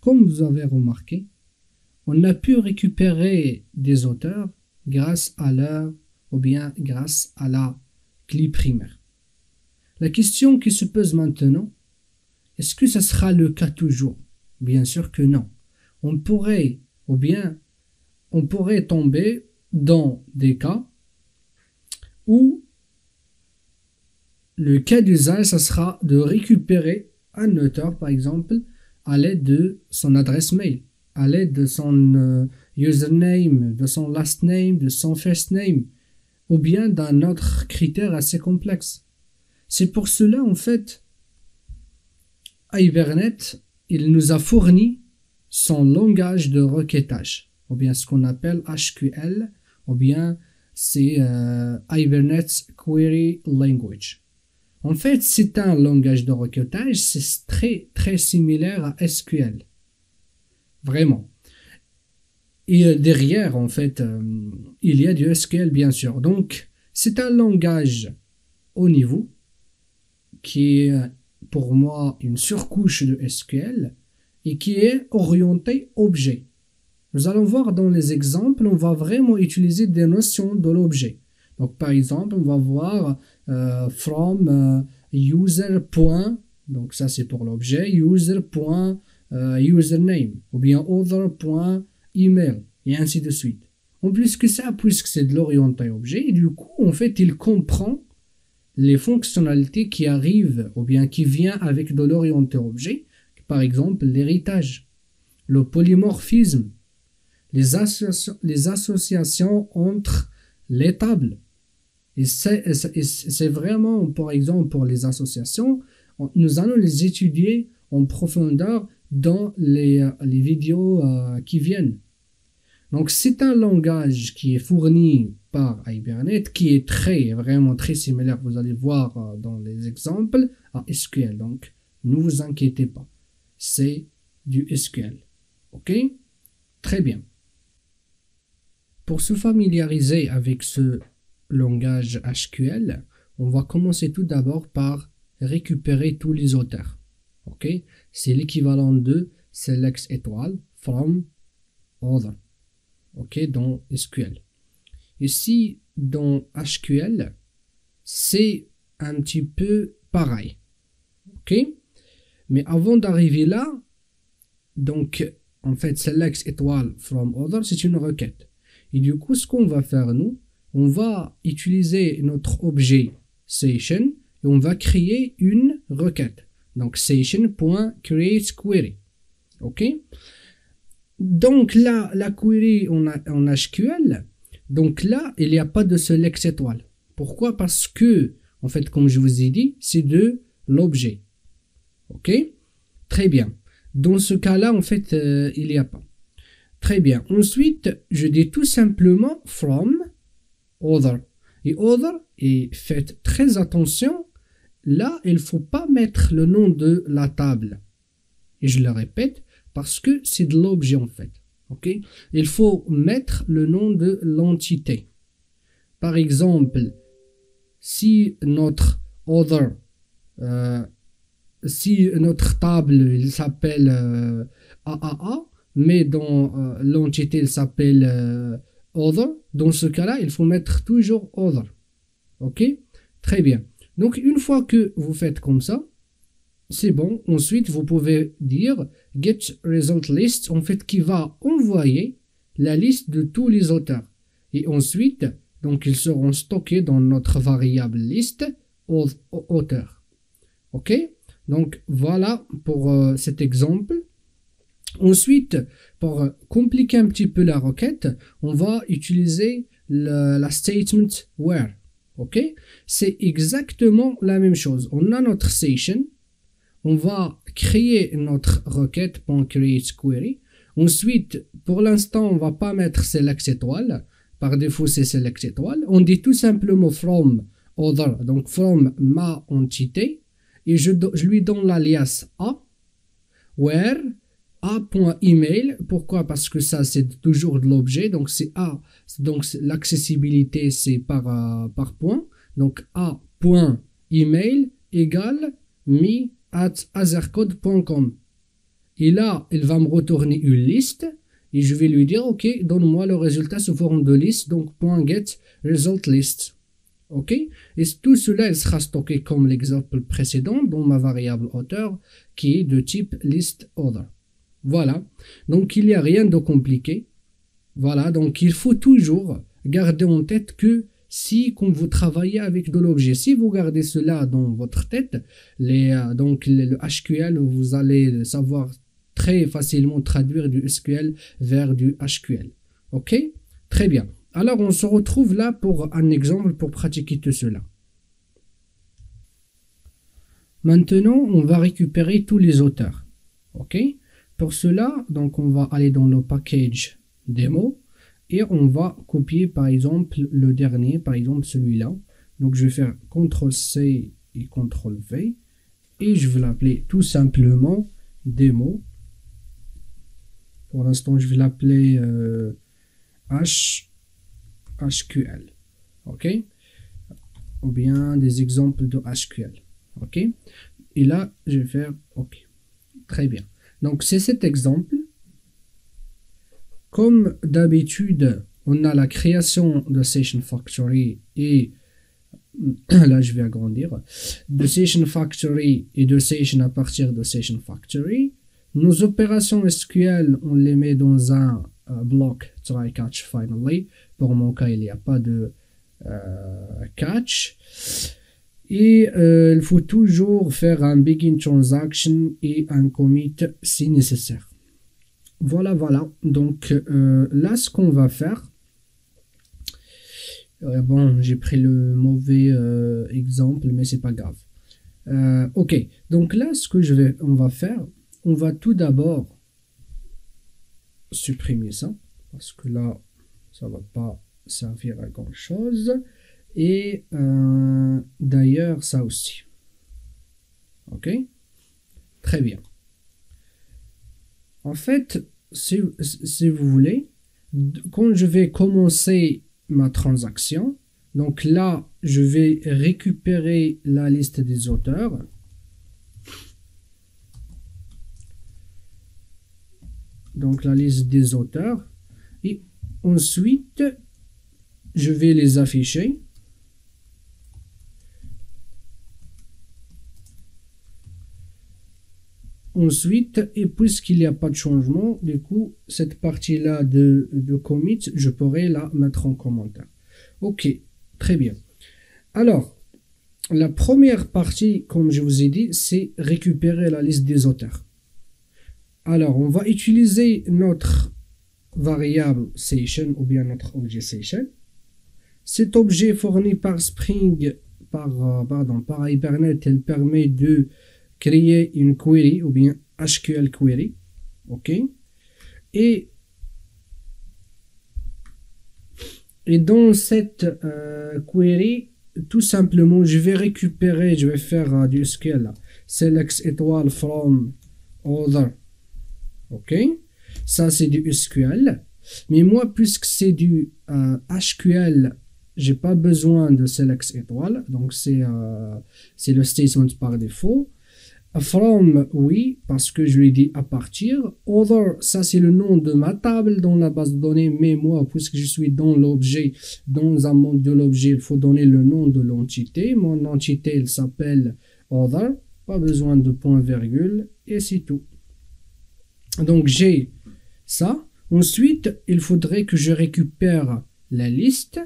comme vous avez remarqué, on a pu récupérer des auteurs grâce à leur ou bien grâce à la clé primaire. La question qui se pose maintenant, est-ce que ce sera le cas toujours? Bien sûr que non. On pourrait ou bien on pourrait tomber dans des cas où le cas d'usage, ça sera de récupérer un auteur, par exemple, à l'aide de son adresse mail, à l'aide de son username, de son last name, de son first name, ou bien d'un autre critère assez complexe. C'est pour cela, en fait, Hibernate, il nous a fourni son langage de requêtage, ou bien ce qu'on appelle HQL, ou bien c'est Hibernate Query Language. En fait, c'est un langage de requêtage, c'est très similaire à SQL. Vraiment. Et derrière, en fait, il y a du SQL, bien sûr. Donc, c'est un langage haut niveau qui est pour moi une surcouche de SQL et qui est orienté objet. Nous allons voir dans les exemples, on va vraiment utiliser des notions de l'objet. Donc par exemple, on va voir from user. Donc ça c'est pour l'objet, user.username ou bien other.email et ainsi de suite. En plus que ça, puisque c'est de l'orienté objet, et du coup en fait il comprend les fonctionnalités qui arrivent ou bien qui viennent avec de l'orienté objet, par exemple l'héritage, le polymorphisme, les associations entre les tables. Et c'est vraiment, par exemple, pour les associations, nous allons les étudier en profondeur dans les vidéos qui viennent. Donc, c'est un langage qui est fourni par Hibernate, qui est vraiment très similaire, vous allez voir dans les exemples, à SQL. Donc, ne vous inquiétez pas, c'est du SQL. Ok? Très bien. Pour se familiariser avec ce langage HQL, on va commencer tout d'abord par récupérer tous les auteurs. Ok? C'est l'équivalent de select étoile from other. Ok? Dans SQL. Ici, dans HQL, c'est un petit peu pareil. Ok? Mais avant d'arriver là, donc, en fait, select étoile from other, c'est une requête. Et du coup, ce qu'on va faire, nous, on va utiliser notre objet session et on va créer une requête. Donc, session.createQuery. OK? Donc là, la query en HQL, donc là, il n'y a pas de select étoile. Pourquoi? Parce que, en fait, comme je vous ai dit, c'est de l'objet. OK? Très bien. Dans ce cas-là, en fait, il n'y a pas. Très bien. Ensuite, je dis tout simplement from other. Et other, et faites très attention, là, il ne faut pas mettre le nom de la table. Et je le répète, parce que c'est de l'objet en fait. Okay? Il faut mettre le nom de l'entité. Par exemple, si notre other, si notre table il s'appelle AAA, mais dans l'entité il s'appelle other, dans ce cas-là, il faut mettre toujours other. Ok? Très bien. Donc, une fois que vous faites comme ça, c'est bon. Ensuite, vous pouvez dire get result list, en fait, qui va envoyer la liste de tous les auteurs. Et ensuite, donc, ils seront stockés dans notre variable liste auteur. Ok? Donc, voilà pour cet exemple. Ensuite, pour compliquer un petit peu la requête, on va utiliser la statement where. Ok? C'est exactement la même chose. On a notre session. On va créer notre requête .createQuery. Ensuite, pour l'instant, on va pas mettre select étoile. Par défaut, c'est select étoile. On dit tout simplement from other, donc from ma entité. Et je lui donne l'alias a, where a.email. Pourquoi? Parce que ça, c'est toujours de l'objet. Donc, c'est a. Donc, l'accessibilité, c'est par point. Donc, a.email égale me@azercode.com. Et là, il va me retourner une liste et je vais lui dire, OK, donne-moi le résultat sous forme de liste, donc .get result list. OK? Et tout cela, il sera stocké comme l'exemple précédent dans ma variable auteur qui est de type list_other. Voilà. Donc, il n'y a rien de compliqué. Voilà. Donc, il faut toujours garder en tête que si, quand vous travaillez avec de l'objet, si vous gardez cela dans votre tête, donc le SQL, vous allez savoir très facilement traduire du SQL vers du HQL. OK? Très bien. Alors, on se retrouve là pour un exemple pour pratiquer tout cela. Maintenant, on va récupérer tous les auteurs. OK? Pour cela, donc on va aller dans le package démo et on va copier par exemple le dernier, par exemple celui-là. Donc, je vais faire CTRL-C et CTRL-V et je vais l'appeler tout simplement démo. Pour l'instant, je vais l'appeler HQL, ok, ou bien des exemples de HQL, ok, et là je vais faire ok, très bien. Donc c'est cet exemple. Comme d'habitude, on a la création de Session Factory et là je vais agrandir de Session Factory et de Session à partir de Session Factory. Nos opérations SQL, on les met dans un bloc try catch finally. Pour mon cas, il n'y a pas de catch. Et il faut toujours faire un begin transaction et un commit si nécessaire. Voilà, voilà. Donc là, ce qu'on va faire. Bon, j'ai pris le mauvais exemple, mais c'est pas grave. Ok. Donc là, ce que on va faire, on va tout d'abord supprimer ça parce que là, ça va pas servir à grand chose. Et d'ailleurs, ça aussi. Ok? Très bien. En fait, si vous voulez, quand je vais commencer ma transaction, donc là, je vais récupérer la liste des auteurs. Donc la liste des auteurs. Et ensuite, je vais les afficher. Ensuite, et puisqu'il n'y a pas de changement, du coup, cette partie-là de commit, je pourrais la mettre en commentaire. Ok, très bien. Alors, la première partie, comme je vous ai dit, c'est récupérer la liste des auteurs. Alors, on va utiliser notre variable session ou bien notre objet session. Cet objet fourni par Spring, par Hibernate, elle permet de créer une query ou bien SQL query. Ok. Et dans cette query, tout simplement, je vais récupérer, je vais faire du SQL là. Select étoile from other. Ok. Ça, c'est du SQL. Mais moi, puisque c'est du HQL, j'ai pas besoin de select étoile. Donc, c'est le statement par défaut. From, oui, parce que je lui dis à partir. Other, ça c'est le nom de ma table dans la base de données, mais moi, puisque je suis dans l'objet, dans un monde de l'objet, il faut donner le nom de l'entité. Mon entité, elle s'appelle Other, pas besoin de point virgule, et c'est tout. Donc j'ai ça. Ensuite, il faudrait que je récupère la liste.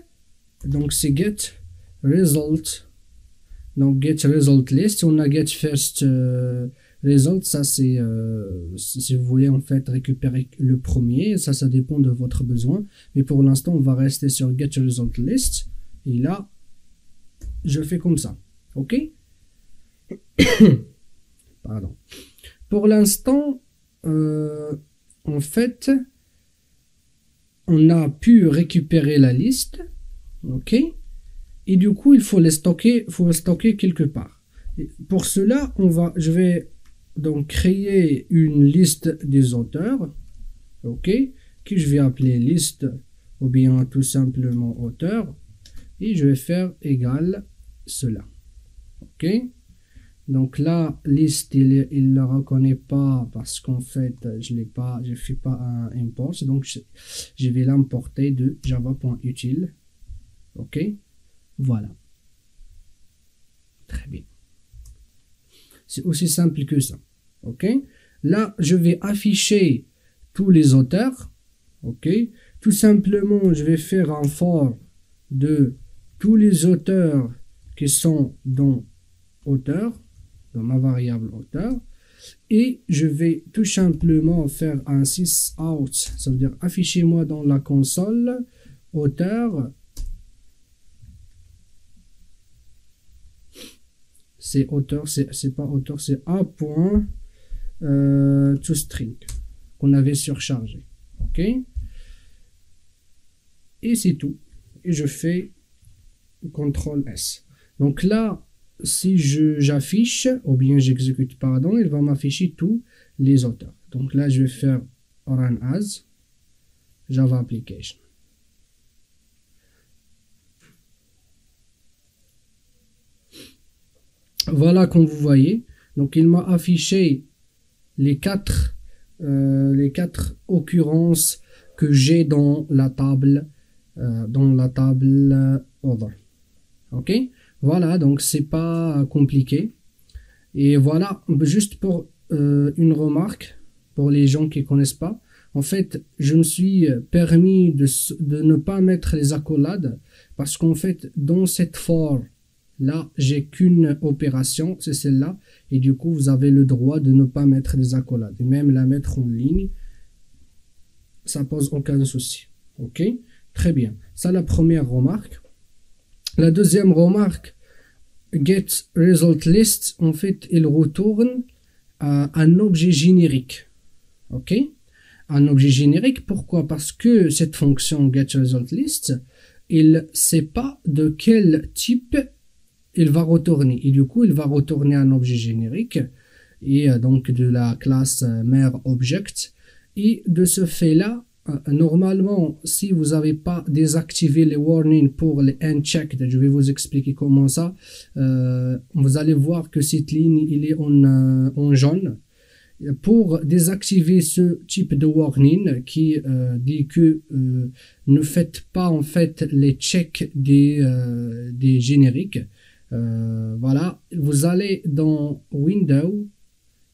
Donc c'est get result. Donc get result list, on a get first result, ça c'est si vous voulez en fait récupérer le premier, ça dépend de votre besoin, mais pour l'instant on va rester sur get result list et là je fais comme ça, ok. Pardon. Pour l'instant en fait on a pu récupérer la liste, ok. Et du coup, il faut les stocker, quelque part. Et pour cela, je vais donc créer une liste des auteurs, ok, que je vais appeler liste ou bien tout simplement auteur, et je vais faire égal cela, ok. Donc là, liste, il ne le reconnaît pas parce qu'en fait, je l'ai pas, je fais pas un import. Donc, je vais l'importer de java.util. OK? Voilà. Très bien. C'est aussi simple que ça. OK? Là, je vais afficher tous les auteurs. OK? Tout simplement, je vais faire un for de tous les auteurs qui sont dans auteur, dans ma variable auteur, et je vais tout simplement faire un sysout, ça veut dire affichez-moi dans la console auteur, c'est auteur, c'est pas auteur, c'est a.toString qu'on avait surchargé. OK? Et c'est tout. Et je fais CTRL S. Donc là, si j'affiche, ou bien j'exécute, pardon, il va m'afficher tous les auteurs. Donc là, je vais faire run as Java Application. Voilà, comme vous voyez. Donc il m'a affiché les quatre occurrences que j'ai dans la table Other. OK? Voilà, donc c'est pas compliqué. Et voilà, juste pour une remarque, pour les gens qui connaissent pas, en fait, je me suis permis de ne pas mettre les accolades parce qu'en fait, dans cette for, là, j'ai qu'une opération, c'est celle-là, et du coup, vous avez le droit de ne pas mettre les accolades, et même la mettre en ligne, ça pose aucun souci. OK? Très bien. Ça, la première remarque. La deuxième remarque, getResultList, en fait, il retourne un objet générique. OK? Un objet générique, pourquoi? Parce que cette fonction getResultList, il ne sait pas de quel type il va retourner. Et du coup, il va retourner un objet générique, et donc de la classe mère object. Et de ce fait-là, normalement, si vous n'avez pas désactivé les warnings pour les unchecked, je vais vous expliquer comment ça, vous allez voir que cette ligne il est en jaune. Pour désactiver ce type de warning qui dit que ne faites pas en fait les checks des génériques, voilà, vous allez dans Window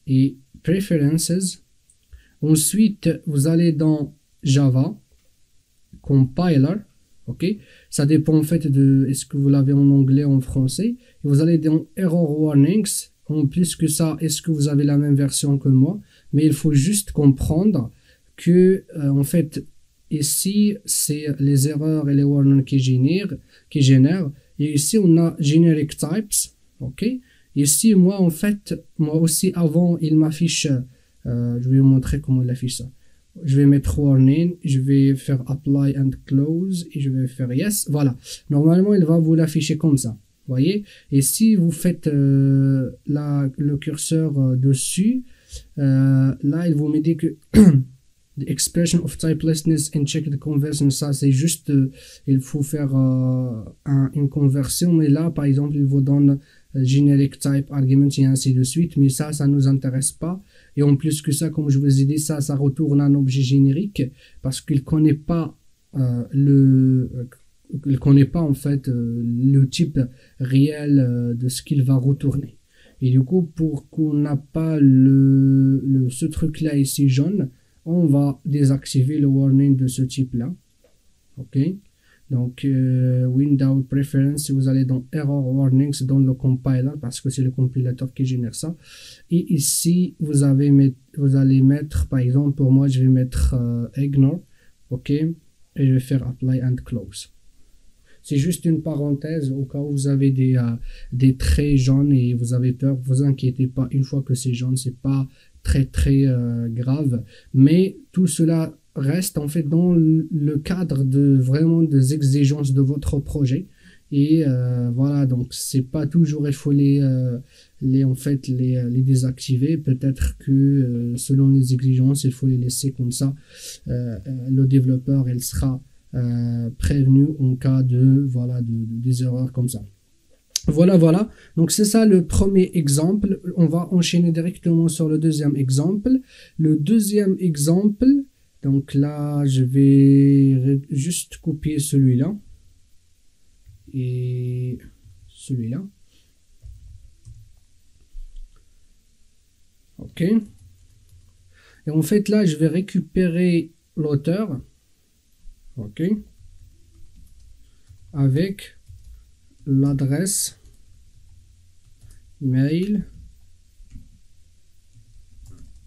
et Preferences. Ensuite, vous allez dans Java, Compiler, ok? Ça dépend en fait de est-ce que vous l'avez en anglais ou en français. Et vous allez dans Error Warnings. En plus que ça, est-ce que vous avez la même version que moi? Mais il faut juste comprendre que en fait, ici, c'est les erreurs et les warnings qui génèrent. Et ici, on a Generic Types, ok? Ici, moi, en fait, moi aussi, avant, il m'affiche, je vais vous montrer comment il affiche ça. Je vais mettre warning, je vais faire apply and close et je vais faire yes. Voilà. Normalement, il va vous l'afficher comme ça. Voyez? Et si vous faites le curseur dessus, là, il vous me dit que the expression of typelessness and check the conversion, ça c'est juste, il faut faire une conversion. Mais là, par exemple, il vous donne generic type argument et ainsi de suite. Mais ça nous intéresse pas. Et en plus que ça, comme je vous ai dit, ça retourne un objet générique parce qu'il connaît pas il connaît pas en fait le type réel de ce qu'il va retourner. Et du coup, pour qu'on n'a pas ce truc là ici jaune, on va désactiver le warning de ce type là. Ok, donc Window Preference, si vous allez dans Error Warnings dans le compiler, parce que c'est le compilateur qui génère ça, et ici vous allez mettre, par exemple pour moi je vais mettre Ignore, ok, et je vais faire Apply and Close. C'est juste une parenthèse au cas où vous avez des traits jaunes et vous avez peur, vous inquiétez pas, une fois que c'est jaune, c'est pas très grave, mais tout cela reste en fait dans le cadre de vraiment des exigences de votre projet. Et voilà, donc c'est pas toujours il faut les désactiver. Peut-être que selon les exigences, il faut les laisser comme ça. Le développeur, il sera prévenu en cas de des erreurs comme ça. Voilà, voilà. Donc c'est ça le premier exemple. On va enchaîner directement sur le deuxième exemple. Le deuxième exemple, donc là, je vais juste copier celui-là et celui-là. OK. Et en fait, là, je vais récupérer l'auteur. OK. Avec l'adresse mail,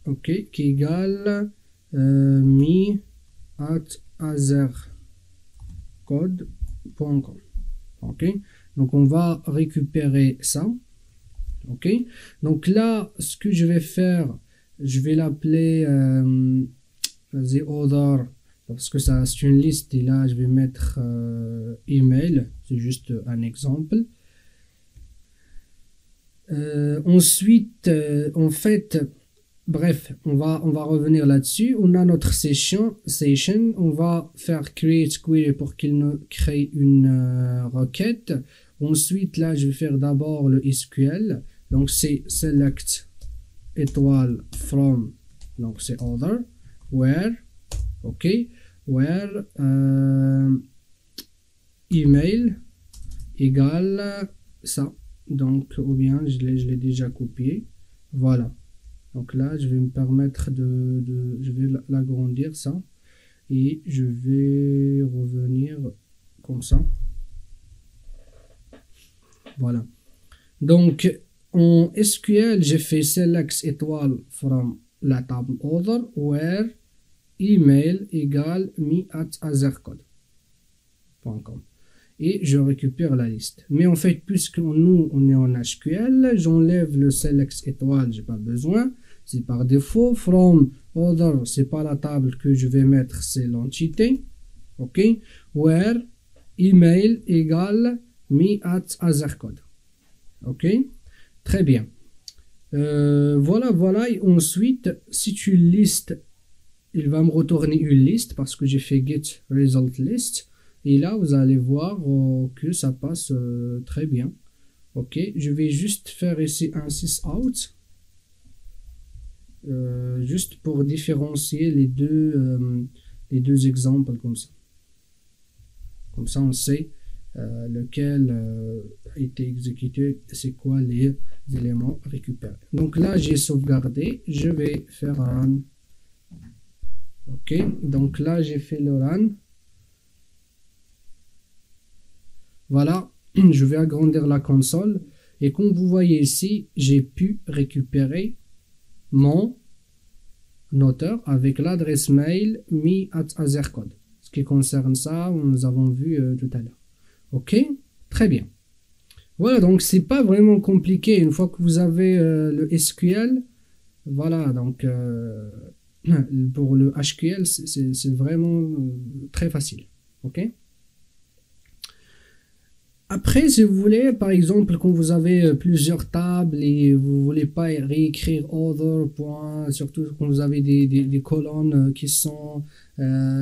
ok, qui égale mi@azercode.com. Ok, donc on va récupérer ça. Ok, donc là, ce que je vais faire, je vais l'appeler the other, parce que ça c'est une liste et là je vais mettre email, c'est juste un exemple. Ensuite, en fait, bref, on va revenir là-dessus. On a notre session, on va faire create query pour qu'il nous crée une requête. Ensuite, là, je vais faire d'abord le SQL. Donc, c'est select étoile from, donc c'est other, where, ok, where email égale ça. Donc, ou bien je l'ai déjà copié. Voilà. Donc là, je vais me permettre je vais l'agrandir ça. Et je vais revenir comme ça. Voilà. Donc, en SQL, j'ai fait select étoile from la table other where email égale me@azercode.com. Et je récupère la liste. Mais en fait, puisque nous, on est en SQL, j'enlève le select étoile, j'ai pas besoin. C'est par défaut. From other, c'est pas la table que je vais mettre, c'est l'entité. OK. Where email égale me@azercode. OK. Très bien. Voilà, voilà. Et ensuite, si tu listes, il va me retourner une liste parce que j'ai fait get result list. Et là, vous allez voir que ça passe très bien. Ok, je vais juste faire ici un sysout. Juste pour différencier les deux exemples comme ça. Comme ça, on sait lequel a été exécuté, c'est quoi les éléments récupérés. Donc là, j'ai sauvegardé. Je vais faire run. Ok, donc là, j'ai fait le run. Voilà, je vais agrandir la console et comme vous voyez ici, j'ai pu récupérer mon auteur avec l'adresse mail me@azercode. Ce qui concerne ça, nous avons vu tout à l'heure. Ok, très bien. Voilà, donc c'est pas vraiment compliqué une fois que vous avez le SQL. Voilà, donc pour le HQL, c'est vraiment très facile. Ok. Après, si vous voulez, par exemple, quand vous avez plusieurs tables et vous voulez pas réécrire other, surtout quand vous avez des colonnes qui sont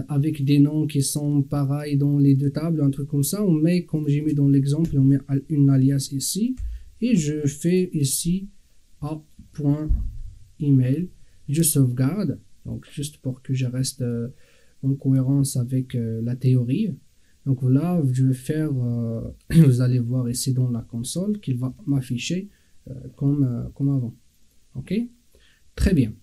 avec des noms qui sont pareils dans les deux tables, un truc comme ça, on met, comme j'ai mis dans l'exemple, on met une alias ici et je fais ici a.email, je sauvegarde, donc juste pour que je reste en cohérence avec la théorie. Donc là, je vais faire, vous allez voir ici dans la console qu'il va m'afficher comme avant. Ok, très bien.